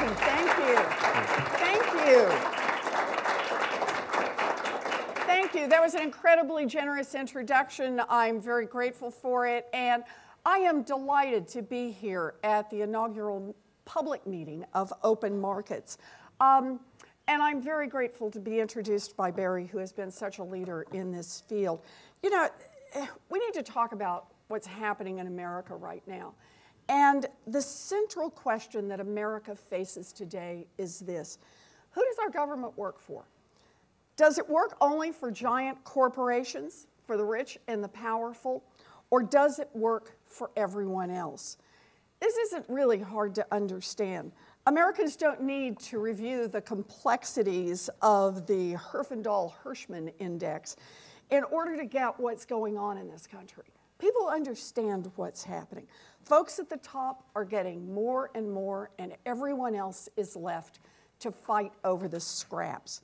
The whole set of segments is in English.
Jason, thank you. Thank you. Thank you. That was an incredibly generous introduction. I'm very grateful for it. And I am delighted to be here at the inaugural public meeting of Open Markets. And I'm very grateful to be introduced by Barry, who has been such a leader in this field. You know, we need to talk about what's happening in America right now. And the central question that America faces today is this: who does our government work for? Does it work only for giant corporations, for the rich and the powerful, or does it work for everyone else? This isn't really hard to understand. Americans don't need to review the complexities of the Herfindahl-Hirschman Index in order to get what's going on in this country. People understand what's happening. Folks at the top are getting more and more, and everyone else is left to fight over the scraps.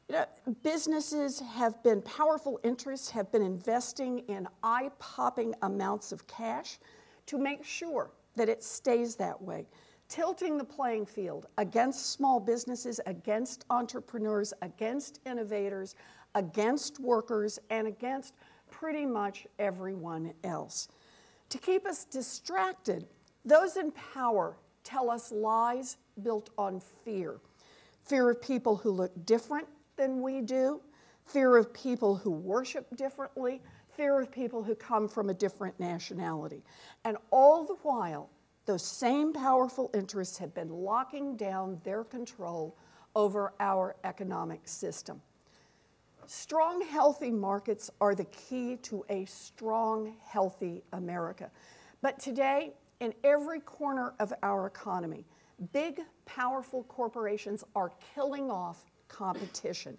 You know, businesses have been, powerful interests have been investing in eye-popping amounts of cash to make sure that it stays that way, tilting the playing field against small businesses, against entrepreneurs, against innovators, against workers, and against pretty much everyone else. To keep us distracted, those in power tell us lies built on fear. Fear of people who look different than we do, fear of people who worship differently, fear of people who come from a different nationality. And all the while, those same powerful interests have been locking down their control over our economic system. Strong, healthy markets are the key to a strong, healthy America. But today, in every corner of our economy, big, powerful corporations are killing off competition.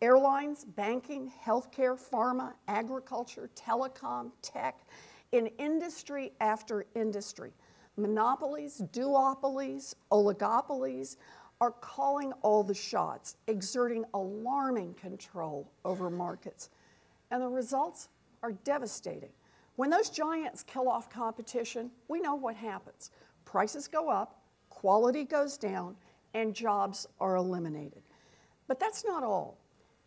Airlines, banking, healthcare, pharma, agriculture, telecom, tech, in industry after industry, monopolies, duopolies, oligopolies are calling all the shots, exerting alarming control over markets. And the results are devastating. When those giants kill off competition, we know what happens. Prices go up, quality goes down, and jobs are eliminated. But that's not all.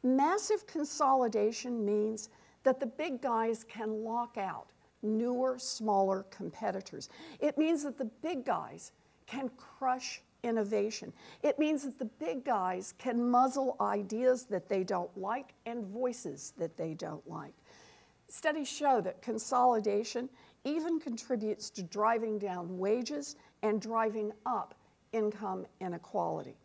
Massive consolidation means that the big guys can lock out newer, smaller competitors. It means that the big guys can crush innovation. It means that the big guys can muzzle ideas that they don't like and voices that they don't like. Studies show that consolidation even contributes to driving down wages and driving up income inequality.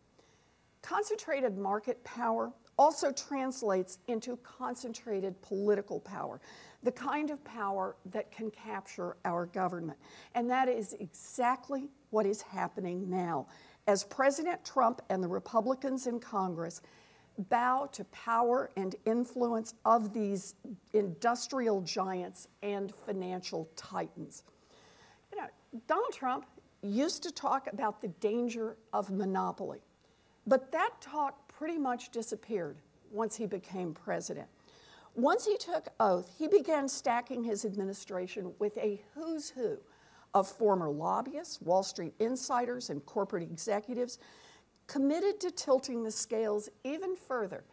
Concentrated market power also translates into concentrated political power, the kind of power that can capture our government. And that is exactly what is happening now, as President Trump and the Republicans in Congress bow to power and influence of these industrial giants and financial titans. You know, Donald Trump used to talk about the danger of monopoly, but that talk pretty much disappeared once he became president. Once he took oath, he began stacking his administration with a who's who of former lobbyists, Wall Street insiders, and corporate executives committed to tilting the scales even further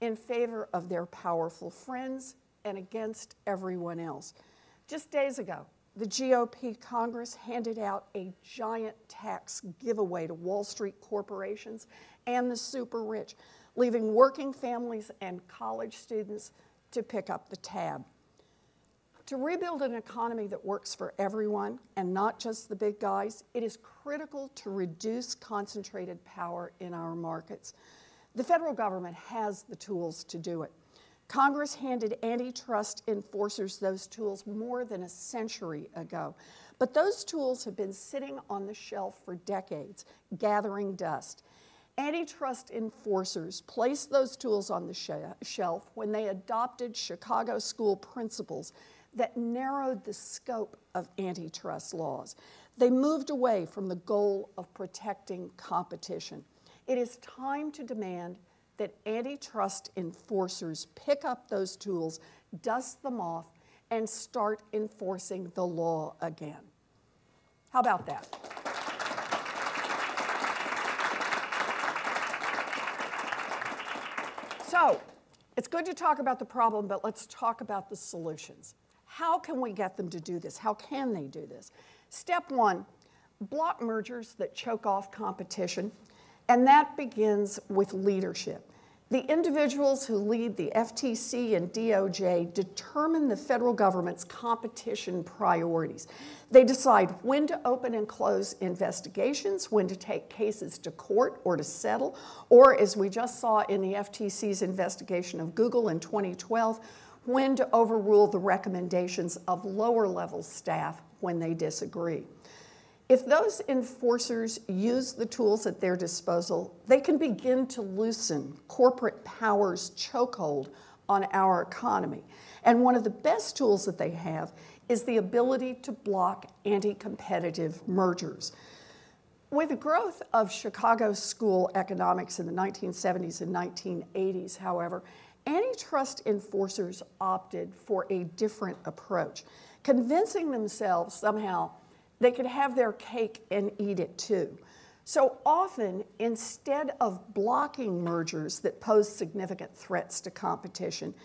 in favor of their powerful friends and against everyone else. Just days ago, the GOP Congress handed out a giant tax giveaway to Wall Street corporations and the super rich, leaving working families and college students to pick up the tab. To rebuild an economy that works for everyone and not just the big guys, it is critical to reduce concentrated power in our markets. The federal government has the tools to do it. Congress handed antitrust enforcers those tools more than a century ago. But those tools have been sitting on the shelf for decades, gathering dust. Antitrust enforcers placed those tools on the shelf when they adopted Chicago school principles that narrowed the scope of antitrust laws. They moved away from the goal of protecting competition. It is time to demand that antitrust enforcers pick up those tools, dust them off, and start enforcing the law again. How about that? So it's good to talk about the problem, but let's talk about the solutions. How can we get them to do this? How can they do this? Step one, block mergers that choke off competition, and that begins with leadership. The individuals who lead the FTC and DOJ determine the federal government's competition priorities. They decide when to open and close investigations, when to take cases to court or to settle, or as we just saw in the FTC's investigation of Google in 2012, when to overrule the recommendations of lower-level staff when they disagree. If those enforcers use the tools at their disposal, they can begin to loosen corporate power's chokehold on our economy. And one of the best tools that they have is the ability to block anti-competitive mergers. With the growth of Chicago school economics in the 1970s and 1980s, however, antitrust enforcers opted for a different approach, convincing themselves somehow they could have their cake and eat it too. So often, instead of blocking mergers that pose significant threats to competition,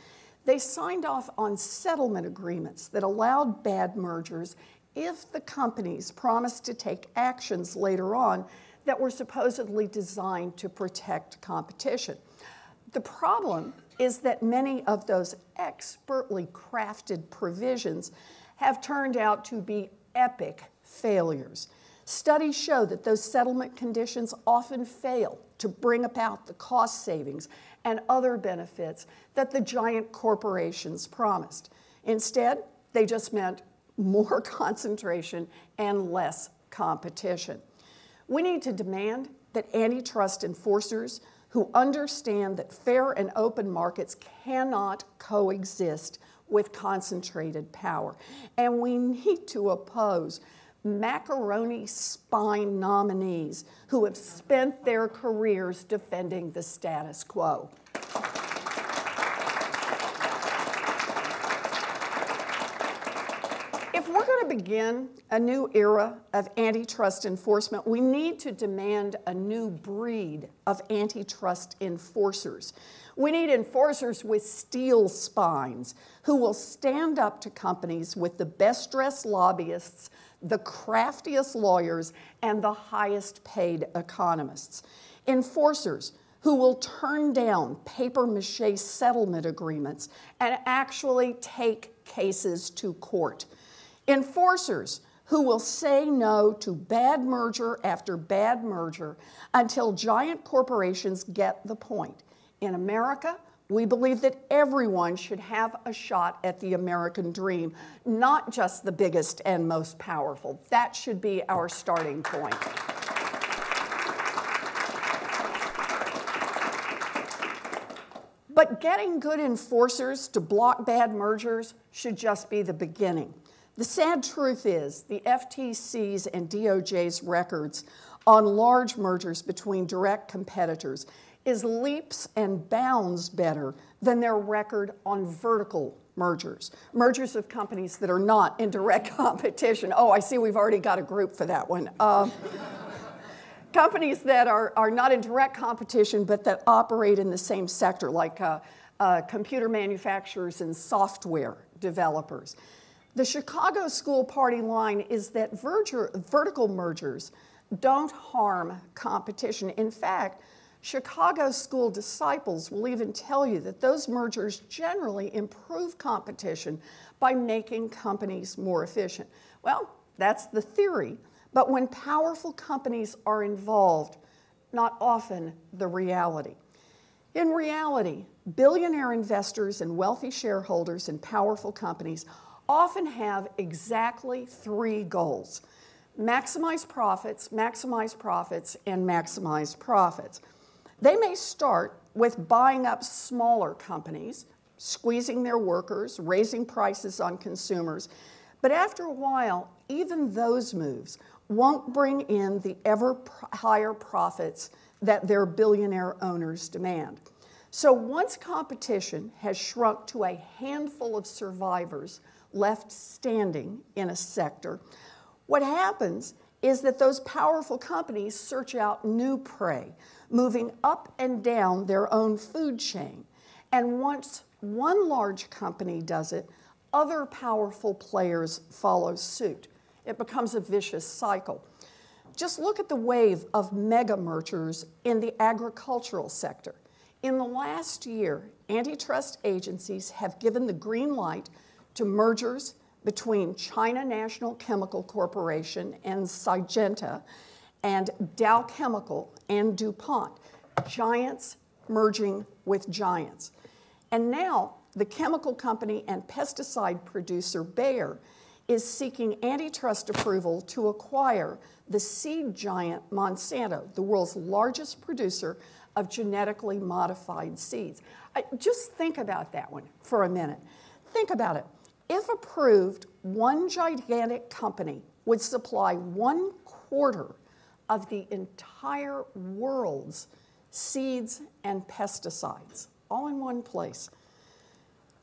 they signed off on settlement agreements that allowed bad mergers if the companies promised to take actions later on that were supposedly designed to protect competition. The problem is that many of those expertly crafted provisions have turned out to be epic failures. Studies show that those settlement conditions often fail to bring about the cost savings and other benefits that the giant corporations promised. Instead, they just meant more concentration and less competition. We need to demand that antitrust enforcers who understand that fair and open markets cannot coexist with concentrated power. And we need to oppose macaroni spine nominees who have spent their careers defending the status quo. If we're going to begin a new era of antitrust enforcement, we need to demand a new breed of antitrust enforcers. We need enforcers with steel spines who will stand up to companies with the best-dressed lobbyists, the craftiest lawyers, and the highest-paid economists. Enforcers who will turn down papier-mâché settlement agreements and actually take cases to court. Enforcers who will say no to bad merger after bad merger until giant corporations get the point. In America, we believe that everyone should have a shot at the American dream, not just the biggest and most powerful. That should be our starting point. But getting good enforcers to block bad mergers should just be the beginning. The sad truth is the FTC's and DOJ's records on large mergers between direct competitors is leaps and bounds better than their record on vertical mergers, mergers of companies that are not in direct competition. Oh, I see we've already got a group for that one. Companies that are not in direct competition but that operate in the same sector, like computer manufacturers and software developers. The Chicago school party line is that vertical mergers don't harm competition. In fact, Chicago school disciples will even tell you that those mergers generally improve competition by making companies more efficient. Well, that's the theory, but when powerful companies are involved, not often the reality. In reality, billionaire investors and wealthy shareholders in powerful companies often have exactly three goals: maximize profits, and maximize profits. They may start with buying up smaller companies, squeezing their workers, raising prices on consumers, but after a while, even those moves won't bring in the ever higher profits that their billionaire owners demand. So once competition has shrunk to a handful of survivors left standing in a sector, what happens is that those powerful companies search out new prey, moving up and down their own food chain. And once one large company does it, other powerful players follow suit. It becomes a vicious cycle. Just look at the wave of mega mergers in the agricultural sector. In the last year, antitrust agencies have given the green light to mergers between China National Chemical Corporation and Syngenta and Dow Chemical and DuPont, giants merging with giants. And now the chemical company and pesticide producer Bayer is seeking antitrust approval to acquire the seed giant Monsanto, the world's largest producer of genetically modified seeds. Just think about that one for a minute. Think about it. If approved, one gigantic company would supply 1/4 of the entire world's seeds and pesticides, all in one place.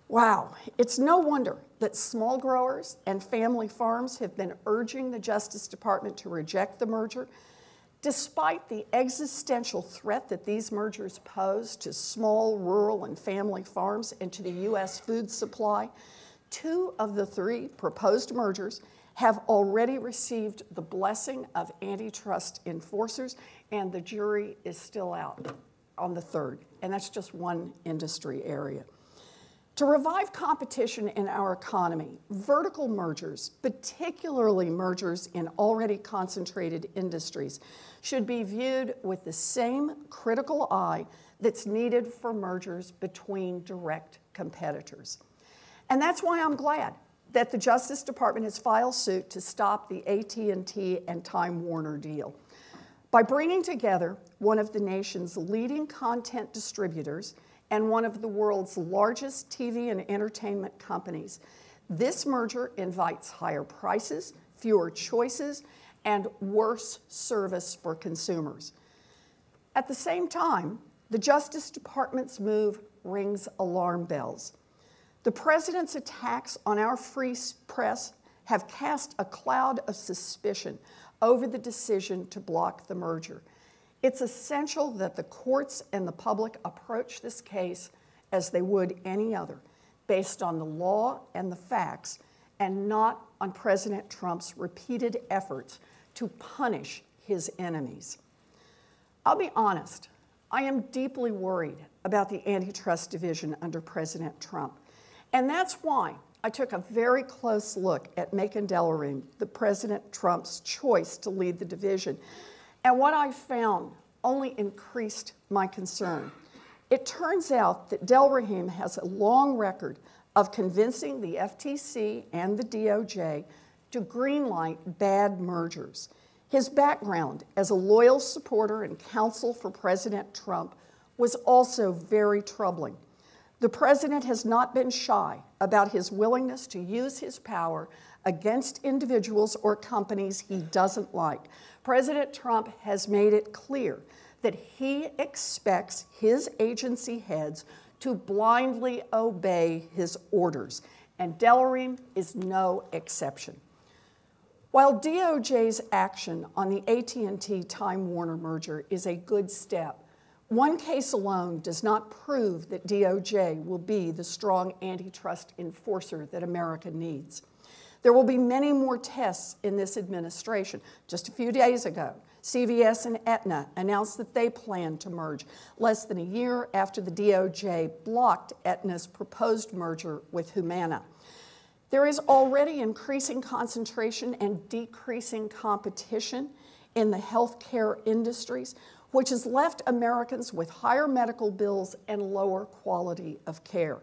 Wow, it's no wonder that small growers and family farms have been urging the Justice Department to reject the merger. Despite the existential threat that these mergers pose to small, rural, and family farms and to the U.S. food supply, 2 of the 3 proposed mergers have already received the blessing of antitrust enforcers, and the jury is still out on the 3rd, and that's just one industry area. To revive competition in our economy, vertical mergers, particularly mergers in already concentrated industries, should be viewed with the same critical eye that's needed for mergers between direct competitors. And that's why I'm glad that the Justice Department has filed suit to stop the AT&T and Time Warner deal. By bringing together one of the nation's leading content distributors and one of the world's largest TV and entertainment companies, this merger invites higher prices, fewer choices, and worse service for consumers. At the same time, the Justice Department's move rings alarm bells. The president's attacks on our free press have cast a cloud of suspicion over the decision to block the merger. It's essential that the courts and the public approach this case as they would any other, based on the law and the facts, and not on President Trump's repeated efforts to punish his enemies. I'll be honest, I am deeply worried about the antitrust division under President Trump. And that's why I took a very close look at Macon Delorme, the President Trump's choice to lead the division. And what I found only increased my concern. It turns out that Delorme has a long record of convincing the FTC and the DOJ to greenlight bad mergers. His background as a loyal supporter and counsel for President Trump was also very troubling. The president has not been shy about his willingness to use his power against individuals or companies he doesn't like. President Trump has made it clear that he expects his agency heads to blindly obey his orders, and Delorme is no exception. While DOJ's action on the AT&T Time Warner merger is a good step, one case alone does not prove that DOJ will be the strong antitrust enforcer that America needs. There will be many more tests in this administration. Just a few days ago, CVS and Aetna announced that they plan to merge, less than a year after the DOJ blocked Aetna's proposed merger with Humana. There is already increasing concentration and decreasing competition in the healthcare industries, which has left Americans with higher medical bills and lower quality of care.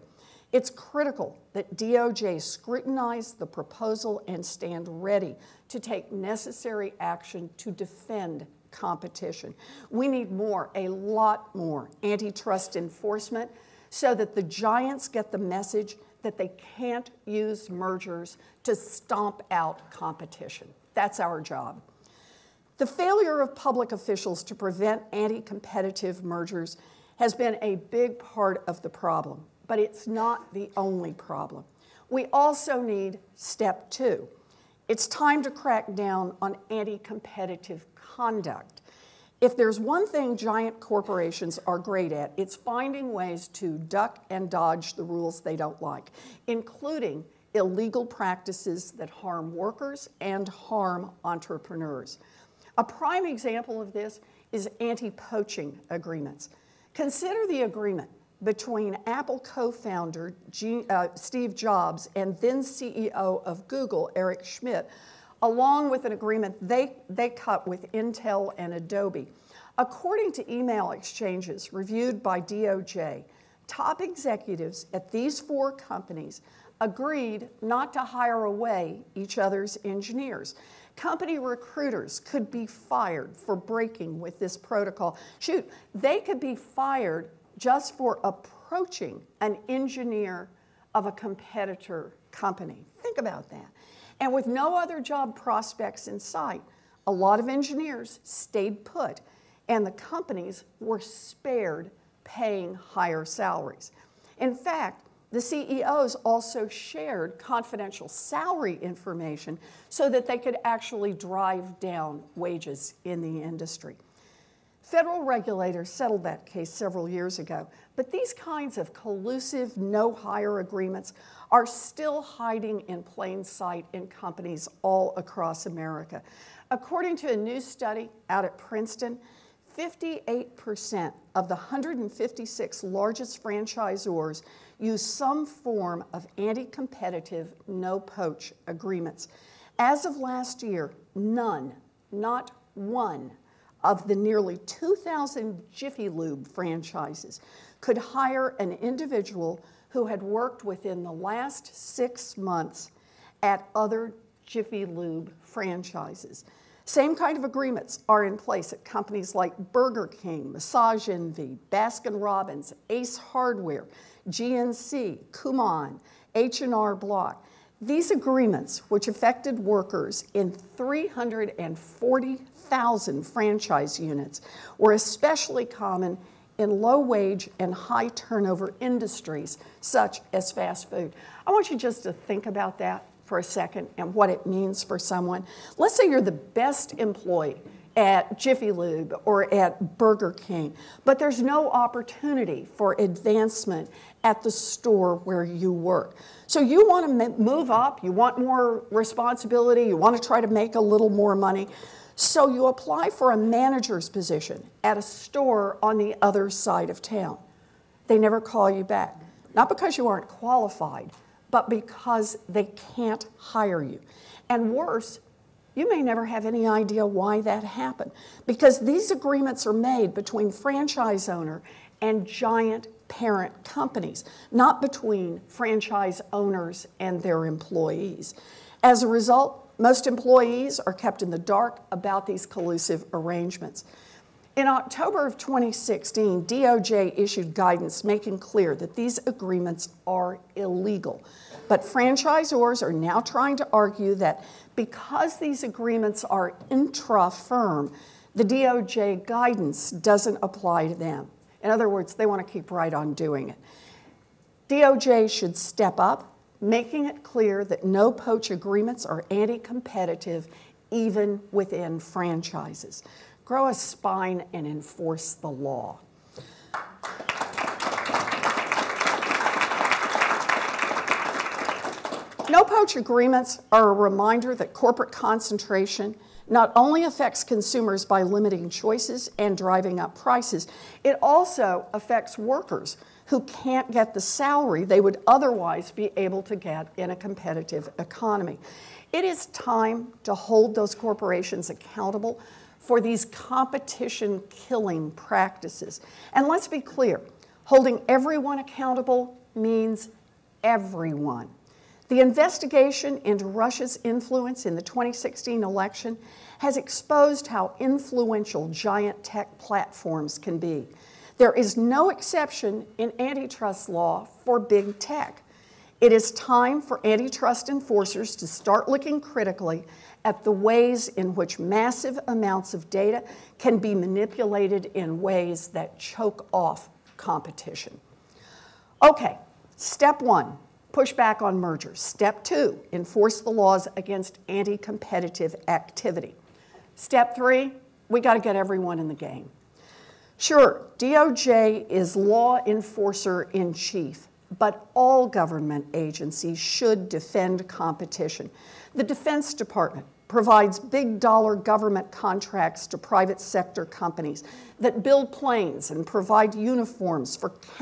It's critical that DOJ scrutinize the proposal and stand ready to take necessary action to defend competition. We need more, a lot more, antitrust enforcement so that the giants get the message that they can't use mergers to stomp out competition. That's our job. The failure of public officials to prevent anti-competitive mergers has been a big part of the problem, but it's not the only problem. We also need step 2. It's time to crack down on anti-competitive conduct. If there's one thing giant corporations are great at, it's finding ways to duck and dodge the rules they don't like, including illegal practices that harm workers and harm entrepreneurs. A prime example of this is anti-poaching agreements. Consider the agreement between Apple co-founder Steve Jobs and then CEO of Google, Eric Schmidt, along with an agreement they cut with Intel and Adobe. According to email exchanges reviewed by DOJ, top executives at these 4 companies agreed not to hire away each other's engineers. Company recruiters could be fired for breaking with this protocol. Shoot, they could be fired just for approaching an engineer of a competitor company. Think about that. And with no other job prospects in sight, a lot of engineers stayed put, and the companies were spared paying higher salaries. In fact, the CEOs also shared confidential salary information so that they could actually drive down wages in the industry. Federal regulators settled that case several years ago, but these kinds of collusive no-hire agreements are still hiding in plain sight in companies all across America. According to a new study out at Princeton, 58% of the 156 largest franchisors use some form of anti-competitive no-poach agreements. As of last year, none, not one, of the nearly 2,000 Jiffy Lube franchises could hire an individual who had worked within the last 6 months at other Jiffy Lube franchises. Same kind of agreements are in place at companies like Burger King, Massage Envy, Baskin-Robbins, Ace Hardware, GNC, Kumon, H&R Block. These agreements, which affected workers in 340,000 franchise units, were especially common in low-wage and high-turnover industries, such as fast food. I want you just to think about that for a second and what it means for someone. Let's say you're the best employee at Jiffy Lube or at Burger King, but there's no opportunity for advancement at the store where you work. So you want to move up, you want more responsibility, you want to try to make a little more money. So you apply for a manager's position at a store on the other side of town. They never call you back. Not because you aren't qualified, but because they can't hire you. And worse, you may never have any idea why that happened, because these agreements are made between franchise owner and giant parent companies, not between franchise owners and their employees. As a result, most employees are kept in the dark about these collusive arrangements. In October of 2016, DOJ issued guidance making clear that these agreements are illegal. But franchisors are now trying to argue that because these agreements are intra-firm, the DOJ guidance doesn't apply to them. In other words, they want to keep right on doing it. DOJ should step up, making it clear that no-poach agreements are anti-competitive even within franchises. Grow a spine and enforce the law. No-poach agreements are a reminder that corporate concentration not only affects consumers by limiting choices and driving up prices, it also affects workers who can't get the salary they would otherwise be able to get in a competitive economy. It is time to hold those corporations accountable for these competition-killing practices. And let's be clear, holding everyone accountable means everyone. The investigation into Russia's influence in the 2016 election has exposed how influential giant tech platforms can be. There is no exception in antitrust law for big tech. It is time for antitrust enforcers to start looking critically at the ways in which massive amounts of data can be manipulated in ways that choke off competition. Okay, step one. Push back on mergers. Step two, enforce the laws against anti-competitive activity. Step three, We got to get everyone in the game. Sure, DOJ is law enforcer in chief, but all government agencies should defend competition. The Defense Department provides big dollar government contracts to private sector companies that build planes and provide uniforms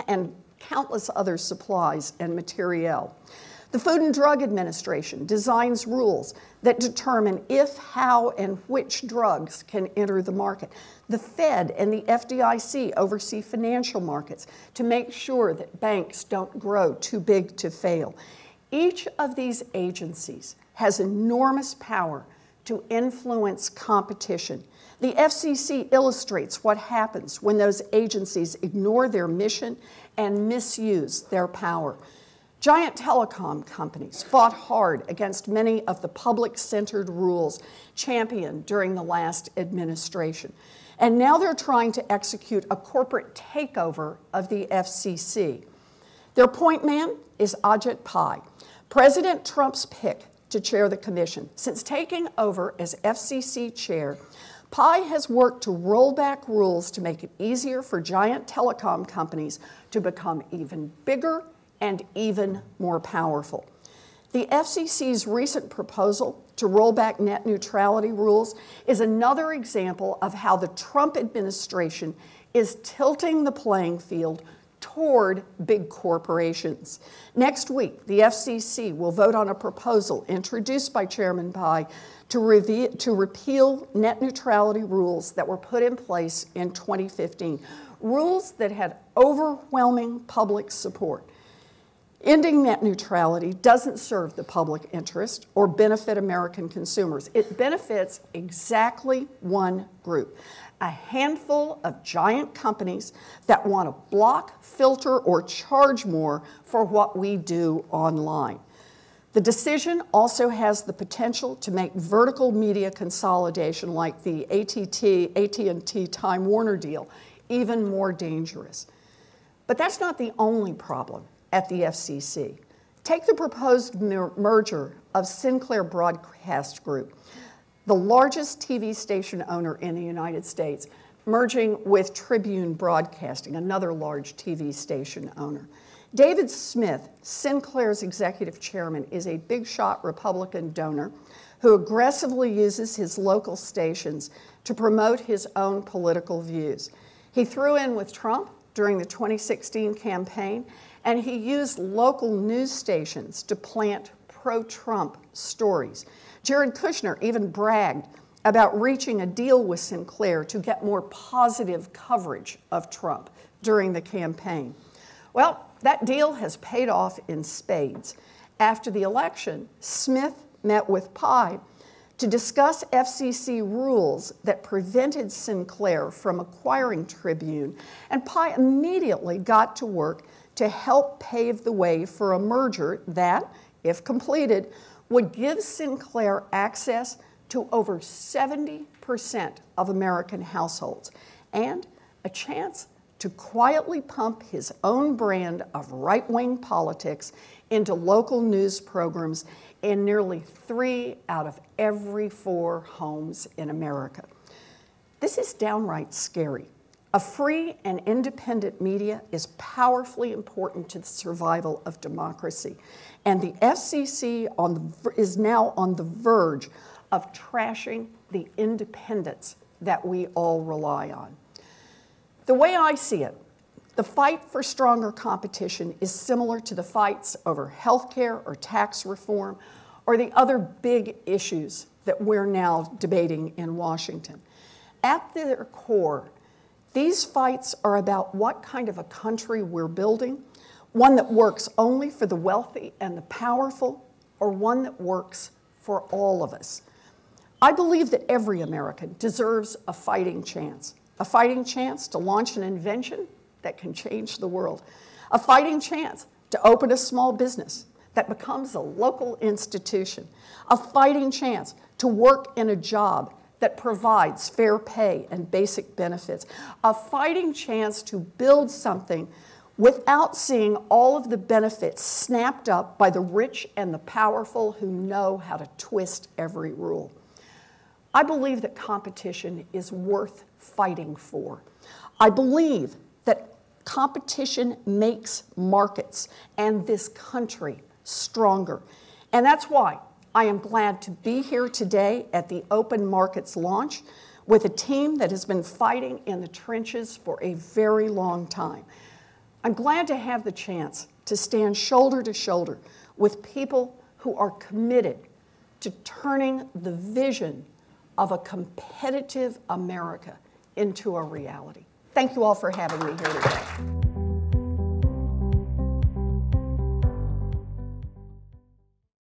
and countless other supplies and materiel. The Food and Drug Administration designs rules that determine if, how, and which drugs can enter the market. The Fed and the FDIC oversee financial markets to make sure that banks don't grow too big to fail. Each of these agencies has enormous power to influence competition. The FCC illustrates what happens when those agencies ignore their mission and misuse their power. Giant telecom companies fought hard against many of the public-centered rules championed during the last administration. And now they're trying to execute a corporate takeover of the FCC. Their point man is Ajit Pai, President Trump's pick to chair the commission. Since taking over as FCC chair, Pai has worked to roll back rules to make it easier for giant telecom companies to become even bigger and even more powerful. The FCC's recent proposal to roll back net neutrality rules is another example of how the Trump administration is tilting the playing field toward big corporations. Next week, the FCC will vote on a proposal introduced by Chairman Pai to repeal net neutrality rules that were put in place in 2015, rules that had overwhelming public support. Ending net neutrality doesn't serve the public interest or benefit American consumers. It benefits exactly one group, a handful of giant companies that want to block, filter, or charge more for what we do online. The decision also has the potential to make vertical media consolidation like the AT&T Time Warner deal even more dangerous. But that's not the only problem at the FCC. Take the proposed merger of Sinclair Broadcast Group, the largest TV station owner in the United States, merging with Tribune Broadcasting, another large TV station owner. David Smith, Sinclair's executive chairman, is a big shot Republican donor who aggressively uses his local stations to promote his own political views. He threw in with Trump during the 2016 campaign, and he used local news stations to plant pro-Trump stories. Jared Kushner even bragged about reaching a deal with Sinclair to get more positive coverage of Trump during the campaign. Well, that deal has paid off in spades. After the election, Smith met with Pai to discuss FCC rules that prevented Sinclair from acquiring Tribune, and Pai immediately got to work to help pave the way for a merger that, if completed, would give Sinclair access to over 70% of American households and a chance to quietly pump his own brand of right-wing politics into local news programs in nearly 3 out of every 4 homes in America. This is downright scary. A free and independent media is powerfully important to the survival of democracy, and the FCC is now on the verge of trashing the independence that we all rely on. The way I see it, the fight for stronger competition is similar to the fights over healthcare or tax reform or the other big issues that we're now debating in Washington. At their core, these fights are about what kind of a country we're building, one that works only for the wealthy and the powerful, or one that works for all of us. I believe that every American deserves a fighting chance to launch an invention that can change the world, a fighting chance to open a small business that becomes a local institution, a fighting chance to work in a job that provides fair pay and basic benefits, a fighting chance to build something without seeing all of the benefits snapped up by the rich and the powerful who know how to twist every rule. I believe that competition is worth fighting for. I believe that competition makes markets and this country stronger. And that's why I am glad to be here today at the Open Markets launch with a team that has been fighting in the trenches for a very long time. I'm glad to have the chance to stand shoulder to shoulder with people who are committed to turning the vision of a competitive America into a reality. Thank you all for having me here today.